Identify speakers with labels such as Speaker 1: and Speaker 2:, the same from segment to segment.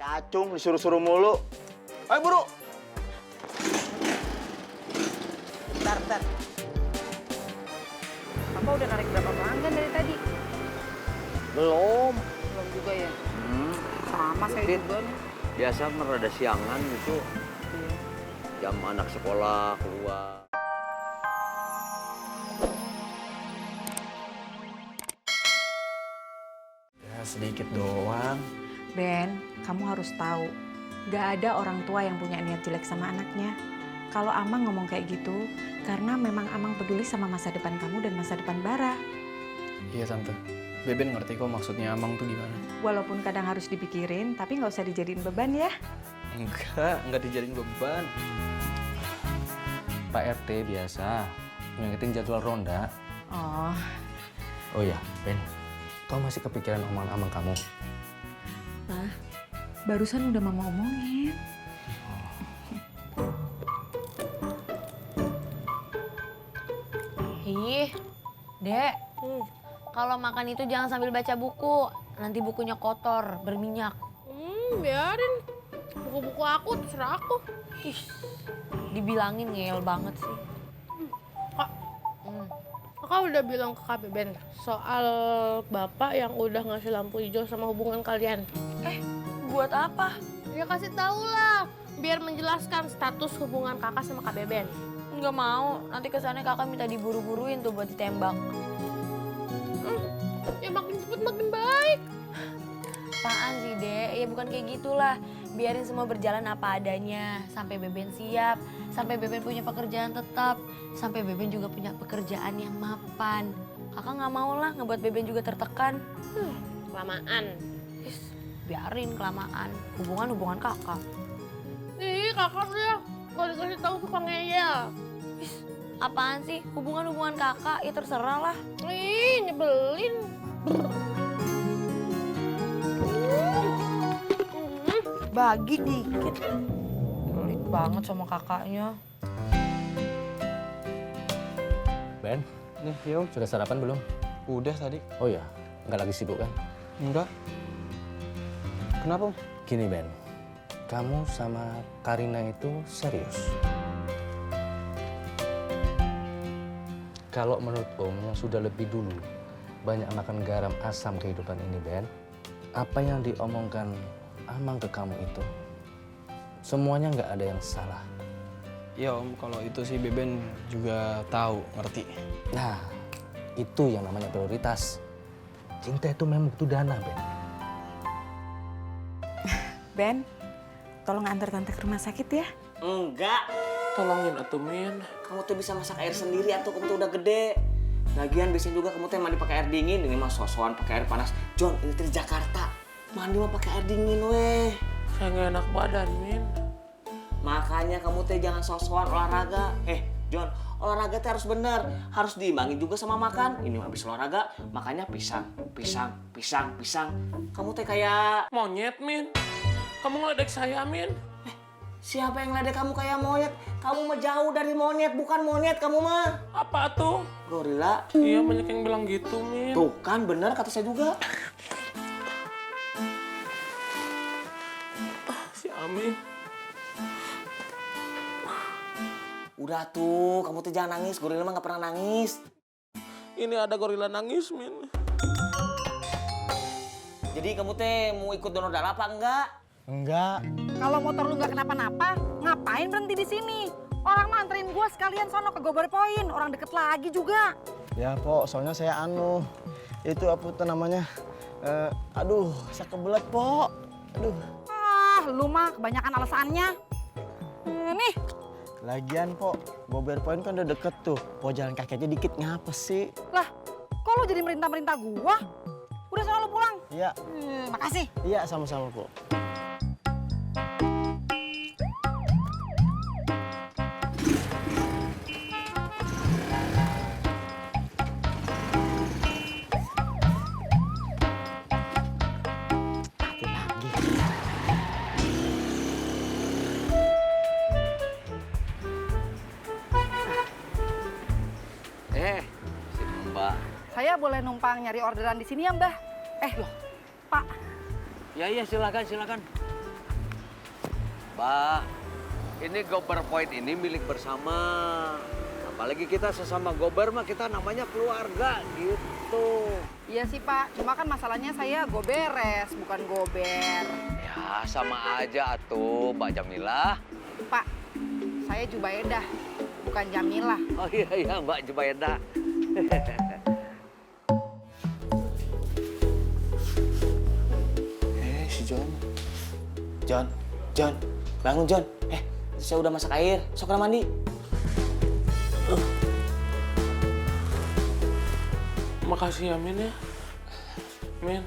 Speaker 1: Acung disuruh-suruh mulu. Ayo buru.
Speaker 2: Bentar. Papa udah narik berapa pelanggan dari tadi?
Speaker 3: Belum.
Speaker 2: Belum juga ya? Sama saya juga nih.
Speaker 3: Biasa merada siangan gitu.
Speaker 2: Iya.
Speaker 3: Jam anak sekolah keluar.
Speaker 1: Ya sedikit doang.
Speaker 4: Ben, kamu harus tahu, gak ada orang tua yang punya niat jelek sama anaknya. Kalau Amang ngomong kayak gitu, karena memang Amang peduli sama masa depan kamu dan masa depan Bara.
Speaker 5: Iya Tante, Beben ngerti kok maksudnya Amang tuh gimana.
Speaker 4: Walaupun kadang harus dipikirin, tapi nggak usah dijadiin beban ya.
Speaker 5: Enggak dijadiin beban.
Speaker 6: Pak RT biasa ngingetin jadwal ronda.
Speaker 4: Oh,
Speaker 6: Oh ya, Ben, kau masih kepikiran omongan Amang kamu?
Speaker 4: Pak, barusan udah mama omongin.
Speaker 7: Ih, Dek. Kalau makan itu jangan sambil baca buku. Nanti bukunya kotor, berminyak.
Speaker 8: Biarin. Buku-buku aku terserah aku.
Speaker 7: Ih, dibilangin ngeyel banget sih.
Speaker 8: Kak, kakak udah bilang ke Kak Beben soal bapak yang udah ngasih lampu hijau sama hubungan kalian.
Speaker 7: Buat apa?
Speaker 8: Ya kasih tau lah, biar menjelaskan status hubungan kakak sama Kak Beben.
Speaker 7: Nggak mau, nanti kesannya kakak minta diburu-buruin tuh buat ditembak.
Speaker 8: Ya makin cepet makin baik.
Speaker 7: Apaan sih, Dek? Ya bukan kayak gitulah. Biarin semua berjalan apa adanya. Sampai Beben siap, sampai Beben punya pekerjaan tetap, sampai Beben juga punya pekerjaan yang mapan. Kakak nggak mau lah ngebuat Beben juga tertekan.
Speaker 8: Kelamaan.
Speaker 7: Biarin kelamaan. Hubungan kakak.
Speaker 8: Ih, kakak dia kalau dikasih tahu suka ngeyel.
Speaker 7: Apaan sih? Hubungan kakak, ya terserah lah.
Speaker 8: Ih, nyebelin.
Speaker 2: Bagi dikit. Pelit banget sama kakaknya.
Speaker 6: Ben,
Speaker 5: Nih, Yo.
Speaker 6: sudah sarapan belum?
Speaker 5: Udah tadi.
Speaker 6: Oh ya, nggak lagi sibuk kan?
Speaker 5: Enggak. Kenapa?
Speaker 6: Gini Ben, kamu sama Karina itu serius? Kalau menurut Om yang sudah lebih dulu banyak makan garam asam kehidupan ini Ben, apa yang diomongkan Amang ke kamu itu semuanya nggak ada yang salah.
Speaker 5: Ya Om, kalau itu sih Beben juga tahu, ngerti.
Speaker 6: Nah, itu yang namanya prioritas. Cinta itu memang butuh dana Ben.
Speaker 4: Ben, tolong antar tante ke rumah sakit ya.
Speaker 1: Enggak.
Speaker 9: Tolongin atuh Min.
Speaker 1: Kamu tuh bisa masak air sendiri atau kamu tuh udah gede. Lagian biasanya juga kamu tuh mandi pakai air dingin. Ini mah sosokan pakai air panas. John, ini tuh di Jakarta. Mandi mah pakai air dingin weh.
Speaker 9: Saya nggak enak badan Min.
Speaker 1: Makanya kamu teh jangan sosokan olahraga. John, olahraga teh harus bener. Harus diimbangin juga sama makan. Ini mah habis olahraga, makanya pisang. Kamu teh kayak...
Speaker 9: Monyet Min. Kamu ngeledek saya Min.
Speaker 1: Siapa yang ngeledek kamu kayak monyet? Kamu mah jauh dari monyet, bukan monyet kamu mah.
Speaker 9: Apa tuh?
Speaker 1: Gorila.
Speaker 9: Iya banyak yang bilang gitu Min.
Speaker 1: Tuh kan bener kata saya juga.
Speaker 9: Si Amin.
Speaker 1: Udah tuh, kamu tuh jangan nangis. Gorila mah gak pernah nangis.
Speaker 9: Ini ada gorila nangis Min.
Speaker 1: Jadi kamu teh mau ikut donor darah apa enggak?
Speaker 2: Enggak. Kalau motor lu nggak kenapa-napa, ngapain berhenti di sini? Orang mah anterin gua sekalian sono ke Gober Point. Orang deket lagi juga.
Speaker 10: Ya, Pok, soalnya saya itu apa tuh namanya? Saya kebelet, Pok. Aduh.
Speaker 2: Ah, lu mah kebanyakan alasannya. Nih,
Speaker 10: Lagian, Pok, Gober Point kan udah deket tuh. Pok jalan kaki aja dikit, ngapa sih?
Speaker 2: lah, kok lu jadi merintah-merintah gua? Udah sono lu pulang.
Speaker 10: Iya,
Speaker 2: Makasih.
Speaker 10: iya sama-sama, Pok.
Speaker 3: Si Mbak.
Speaker 2: Saya boleh numpang nyari orderan di sini ya, Mbah? Loh, Pak.
Speaker 3: Ya iya silakan. Mbak, ini Gober Point ini milik bersama. Apalagi kita sesama gober mah kita namanya keluarga gitu.
Speaker 2: Iya sih Pak, cuma kan masalahnya saya goberes, bukan gober.
Speaker 3: Ya sama aja atuh Mbak Jamilah.
Speaker 2: Pak, saya Jubaedah, bukan Jamilah.
Speaker 3: Oh iya Mbak Jubaida.
Speaker 1: Si John. John, bangun John. Saya udah masak air, sok mandi.
Speaker 9: Makasih ya, Min ya. Min,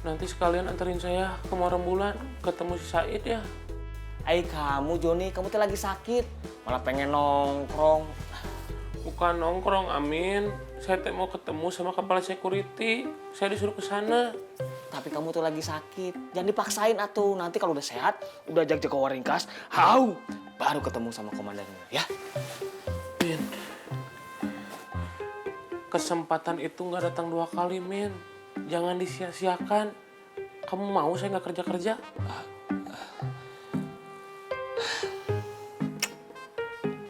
Speaker 9: nanti sekalian anterin saya ke Muara Rembulan, ketemu si Said ya.
Speaker 1: Kamu Joni, kamu tuh lagi sakit. Malah pengen nongkrong.
Speaker 9: Bukan nongkrong, Amin. Saya mau ketemu sama kepala security. Saya disuruh ke sana.
Speaker 1: Tapi kamu tuh lagi sakit. Jangan dipaksain atuh. Nanti kalau udah sehat, udah jaga waringkas, baru ketemu sama komandannya, ya.
Speaker 9: Min, kesempatan itu nggak datang 2 kali, Min. Jangan disia-siakan. Kamu mau saya nggak kerja-kerja?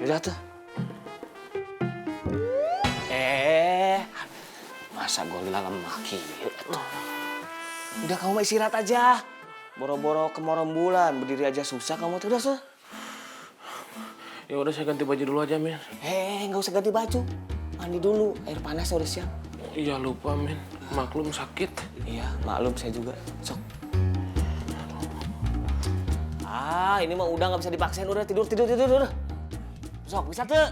Speaker 1: Yaudah tuh. Masa gorila lemah gitu. Udah kamu mah istirahat aja. Boro-boro ke Muara Rembulan, berdiri aja susah kamu tuh udah tuh.
Speaker 9: Ya udah saya ganti baju dulu aja, Min.
Speaker 1: Nggak usah ganti baju. Mandi dulu, air panas udah siang.
Speaker 9: Iya lupa, Min. Maklum sakit.
Speaker 1: Iya, maklum saya juga. Sok. Ini mah udah nggak bisa dipaksain. Udah tidur. Sok, bisa tuh.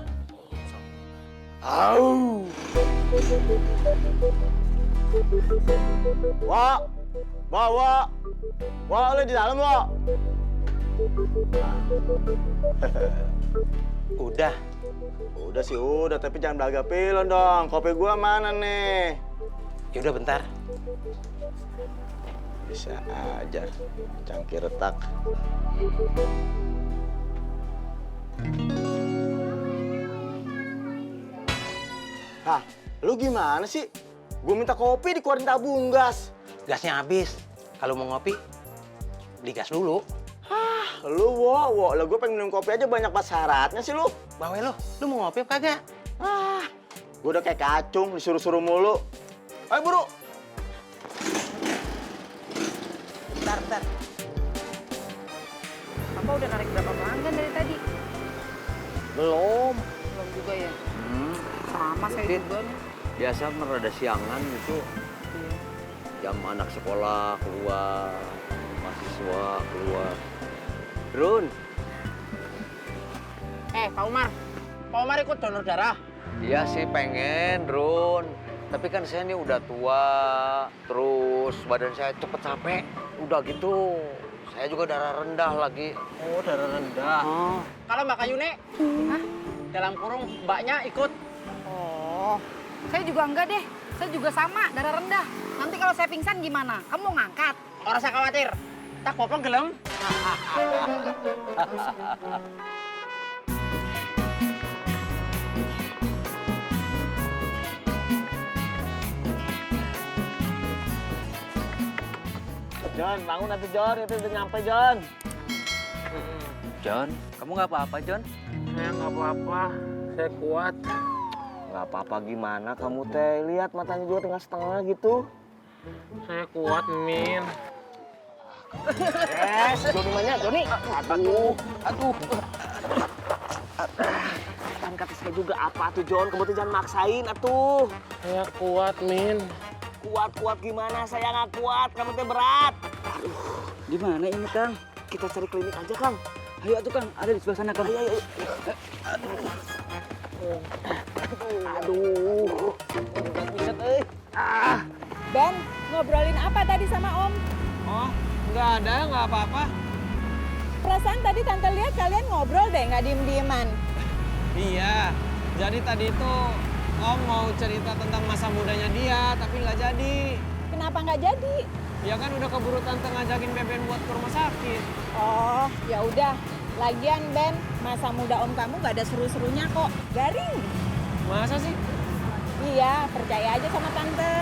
Speaker 10: Wah, lu di dalam, Wak. Udah sih, tapi jangan belaga pilon dong. Kopi gua mana nih?
Speaker 6: Ya udah bentar.
Speaker 10: Bisa aja, cangkir retak. Lu gimana sih? Gue minta kopi dikeluarin tabung gas.
Speaker 6: Gasnya habis. Kalau mau ngopi, beli gas dulu.
Speaker 10: Lu wo, lah gue pengen minum kopi aja banyak banget syaratnya sih lu.
Speaker 6: Bawe lu mau ngopi apa kagak?
Speaker 10: Gue udah kayak kacung, disuruh-suruh mulu. Ayo buru.
Speaker 2: Bentar. Papa udah narik berapa pelanggan dari tadi?
Speaker 3: Belum.
Speaker 2: Belum juga ya? Sama saya juga nih.
Speaker 3: Biasa merada siangan gitu. Jam anak sekolah keluar, mahasiswa keluar. Drun.
Speaker 10: Pak Umar ikut donor darah.
Speaker 3: Iya sih pengen, Drun. Tapi kan saya ini udah tua, terus badan saya cepet capek. Udah gitu, saya juga darah rendah lagi.
Speaker 10: Oh, darah rendah. Kalau Mbak Kayune, dalam kurung mbaknya ikut.
Speaker 2: Oh, saya juga enggak deh. Saya juga sama, darah rendah. Nanti kalau saya pingsan gimana? Kamu mau ngangkat?
Speaker 10: Orang saya khawatir. Tak popong gelem. John, bangun nanti John. Itu udah nyampe John.
Speaker 3: John, kamu nggak apa-apa, John?
Speaker 9: Saya nggak apa-apa. Saya kuat.
Speaker 1: Nggak apa-apa gimana kamu teh. Lihat matanya juga tinggal setengah gitu.
Speaker 9: Saya kuat, Min.
Speaker 1: Joni mana? Joni. Aduh. Kan kata saya juga apa tuh John, kamu tuh jangan maksain atuh.
Speaker 9: Saya kuat, Min.
Speaker 1: Kuat gimana? Saya nggak kuat, kamu teh berat.
Speaker 10: Di mana ini, Kang?
Speaker 1: Kita cari klinik aja, Kang.
Speaker 10: Ayo atuh, Kang. Ada di sebelah sana, Kang.
Speaker 1: Ayo. Aduh.
Speaker 4: Ben, ngobrolin apa tadi sama Om?
Speaker 5: Oh, nggak ada, nggak apa-apa.
Speaker 4: Perasaan tadi Tante lihat kalian ngobrol deh, nggak diem-dieman.
Speaker 5: Iya, jadi tadi itu Om mau cerita tentang masa mudanya dia, tapi nggak jadi.
Speaker 4: Kenapa nggak jadi?
Speaker 5: Ya kan udah keburu Tante ngajakin Beben buat ke rumah sakit.
Speaker 4: Oh, ya udah. Lagian Ben, masa muda Om kamu nggak ada seru-serunya kok. Garing.
Speaker 5: Masa sih?
Speaker 4: Iya, percaya aja sama Tante.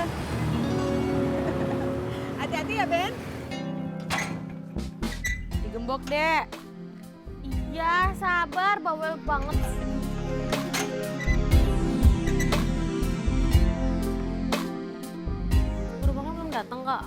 Speaker 4: Hati-hati ya Ben.
Speaker 7: Digembok, Dek.
Speaker 8: sabar, bawel banget. Gerobaknya belum datang, Kak.